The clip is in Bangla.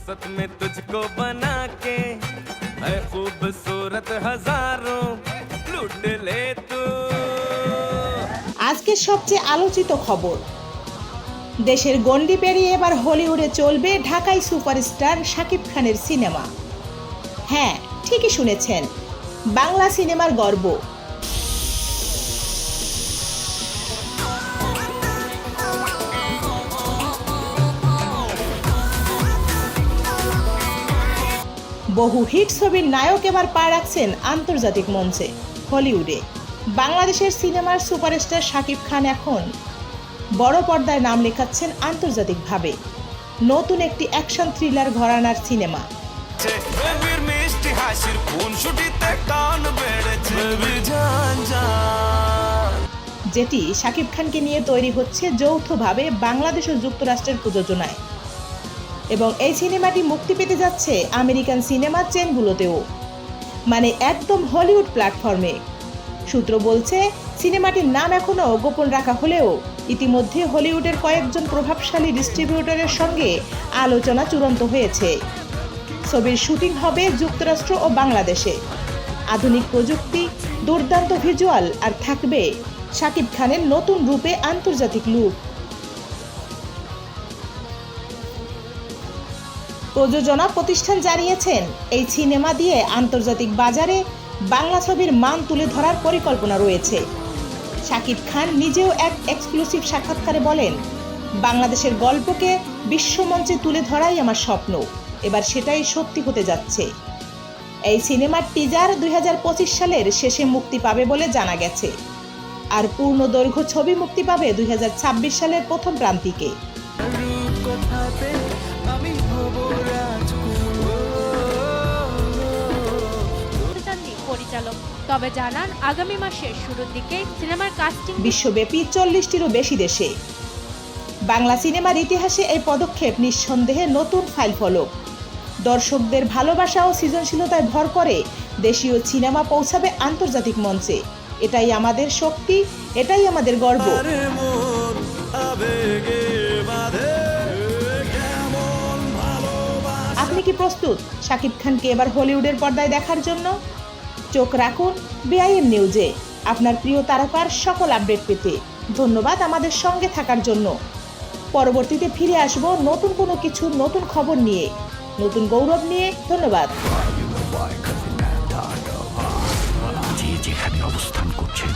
फुर्सत में तुझको बना के है खूबसूरत हजारों लूट ले तू। আজকের সবচেয়ে আলোচিত খবর, দেশের গণ্ডি পেরিয়ে এবার হলিউডে চলবে ঢাকাই সুপারস্টার শাকিব খানের সিনেমা। হ্যাঁ, ঠিকই শুনেছেন, বাংলা সিনেমার গর্ব। বহু হিট ছবির নায়ক এবার পা রাখছেন আন্তর্জাতিক মঞ্চে, হলিউডে। বাংলাদেশের সিনেমার সুপারস্টার শাকিব খান এখন বড় পর্দায় নাম লেখাচ্ছেন আন্তর্জাতিকভাবে। নতুন একটি অ্যাকশন থ্রিলার ঘরানার সিনেমা, যেটি শাকিব খানকে নিয়ে তৈরি হচ্ছে যৌথভাবে বাংলাদেশ ও যুক্তরাষ্ট্রের প্রযোজনায়। এবং এই সিনেমাটি মুক্তি পেতে যাচ্ছে আমেরিকান সিনেমা চেনগুলোতেও, মানে একদম হলিউড প্ল্যাটফর্মে। সূত্র বলছে, সিনেমাটির নাম এখনও গোপন রাখা হলেও ইতিমধ্যে হলিউডের কয়েকজন প্রভাবশালী ডিস্ট্রিবিউটরের সঙ্গে আলোচনা চূড়ান্ত হয়েছে। ছবির শুটিং হবে যুক্তরাষ্ট্র ও বাংলাদেশে। আধুনিক প্রযুক্তি, দুর্দান্ত ভিজুয়াল আর থাকবে শাকিব খানের নতুন রূপে আন্তর্জাতিক লুক। প্রযোজনা প্রতিষ্ঠান জানিয়েছেন, এই সিনেমা দিয়ে আন্তর্জাতিক বাজারে বাংলা ছবির মান তুলে ধরার পরিকল্পনা রয়েছে। শাকিব খান নিজেও এক এক্সক্লুসিভ সাক্ষাৎকারে বলেন, বাংলাদেশের গল্পকে বিশ্বমঞ্চে তুলে ধরাই আমার স্বপ্ন, এবার সেটাই সত্যি হতে যাচ্ছে। এই সিনেমার টিজার 2025 সালের শেষে মুক্তি পাবে বলে জানা গেছে, আর পূর্ণ দৈর্ঘ্য ছবি মুক্তি পাবে 2026 সালের প্রথম প্রান্তিকে। পরিচালক তবে জানান, আগামী মাসের শুরুর দিকে সিনেমার কাস্টিং বিশ্বব্যাপী 40টিরও বেশি দেশে। বাংলা সিনেমার ইতিহাসে এই পদক্ষেপ নিঃসন্দেহে নতুন ফাইলফলক। দর্শকদের ভালোবাসা ও সৃজনশীলতায় ভর করে দেশীয় সিনেমা পৌঁছাবে আন্তর্জাতিক মঞ্চে। এটাই আমাদের শক্তি, এটাই আমাদের গর্ব। আপনি কি প্রস্তুত শাকিব খানকে এবার হলিউডের পর্দায় দেখার জন্য? চোখ রাখুন বেআইএম নিউজে আপনার প্রিয় তারকার সকল আপডেট পেতে। ধন্যবাদ আমাদের সঙ্গে থাকার জন্য। পরবর্তীতে ফিরে আসব নতুন কোনো কিছু, নতুন খবর নিয়ে, নতুন গৌরব নিয়ে। ধন্যবাদ। যেখানে অবস্থান করছেন